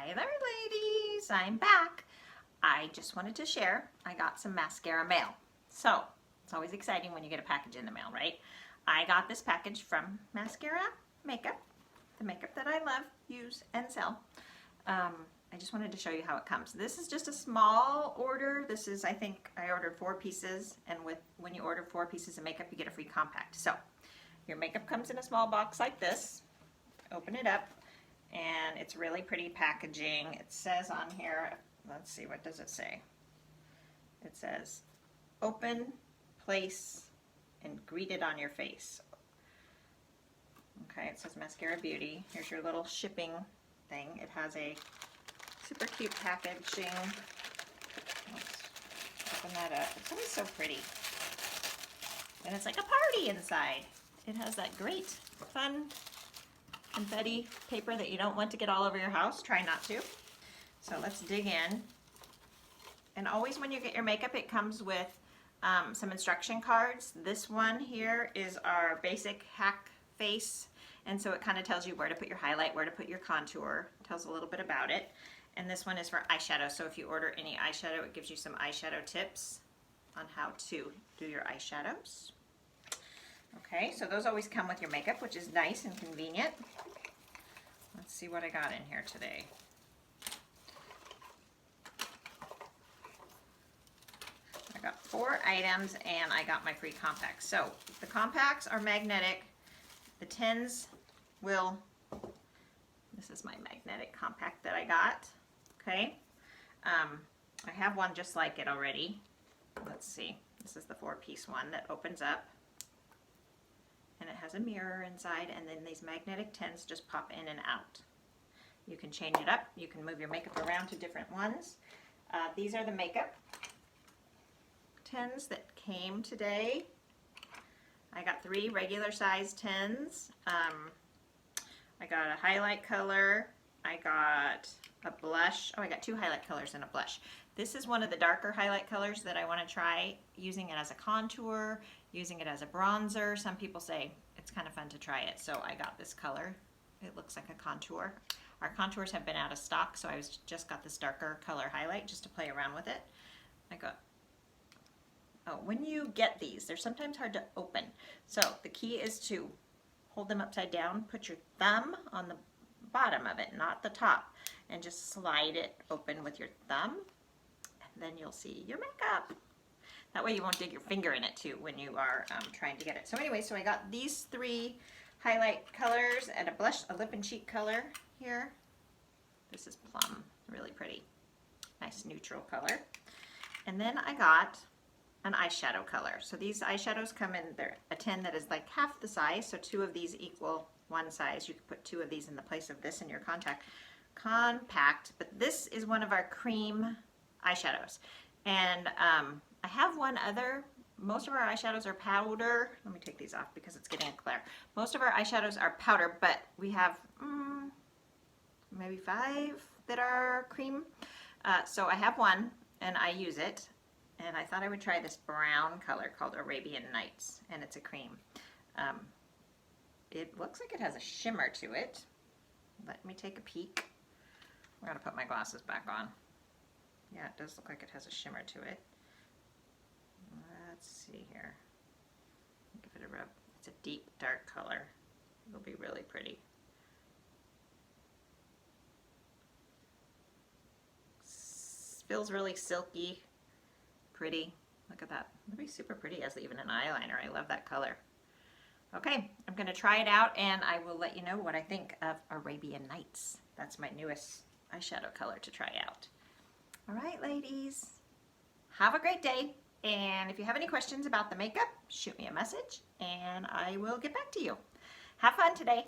Hi there, ladies. I'm back. I just wanted to share, I got some mascara mail. So, it's always exciting when you get a package in the mail, right? I got this package from Maskcara Makeup, the makeup that I love, use, and sell. I just wanted to show you how it comes. This is just a small order. This is, I think, I ordered 4 pieces, and when you order 4 pieces of makeup, you get a free compact. So, your makeup comes in a small box like this. Open it up. And it's really pretty packaging. It says on here, let's see, what does it say? It says, open, place, and greet it on your face. Okay, it says Maskcara Beauty. Here's your little shipping thing. It has a super cute packaging. Let's open that up. It's always so pretty. And it's like a party inside. It has that great, fun, confetti paper that you don't want to get all over your house. Try not to. So let's dig in. And always when you get your makeup, it comes with some instruction cards. This one here is our basic hack face. And so it kind of tells you where to put your highlight, where to put your contour. It tells a little bit about it. And this one is for eyeshadow. So if you order any eyeshadow, it gives you some eyeshadow tips on how to do your eyeshadows. Okay, so those always come with your makeup, which is nice and convenient. Let's see what I got in here today. I got 4 items and I got my free compacts. So the compacts are magnetic. The tins will, this is my magnetic compact that I got. Okay, I have one just like it already. Let's see, this is the 4-piece one that opens up. And it has a mirror inside, and then these magnetic tins just pop in and out. You can change it up. You can move your makeup around to different ones. These are the makeup tins that came today. I got 3 regular size tins. I got a highlight color. I got a blush. Oh, I got 2 highlight colors and a blush. This is one of the darker highlight colors that I want to try, using it as a contour, using it as a bronzer. Some people say it's kind of fun to try it, so I got this color. It looks like a contour. Our contours have been out of stock, so I just got this darker color highlight just to play around with it. When you get these, they're sometimes hard to open. So the key is to hold them upside down, put your thumb on the bottom of it, not the top, and just slide it open with your thumb. Then you'll see your makeup. That way you won't dig your finger in it too when you are trying to get it. So anyway, so I got these 3 highlight colors and a blush, a lip and cheek color here. This is plum, really pretty. Nice neutral color. And then I got an eyeshadow color. So these eyeshadows come in a tin that is like half the size, so 2 of these equal 1 size. You can put 2 of these in the place of this in your compact, but this is one of our cream eyeshadows. And I have one other. Most of our eyeshadows are powder. Let me take these off because it's getting clear. Most of our eyeshadows are powder, but we have maybe 5 that are cream. So I have one and I use it. And I thought I would try this brown color called Arabian Nights, and it's a cream. It looks like it has a shimmer to it. Let me take a peek. I'm gonna put my glasses back on. Yeah, it does look like it has a shimmer to it. Let's see here. Give it a rub. It's a deep dark color. It'll be really pretty. Feels really silky, pretty. Look at that. It'll be super pretty as even an eyeliner. I love that color. Okay, I'm going to try it out and I will let you know what I think of Arabian Nights. That's my newest eyeshadow color to try out. All right, ladies. Have a great day. And if you have any questions about the makeup, shoot me a message and I will get back to you. Have fun today.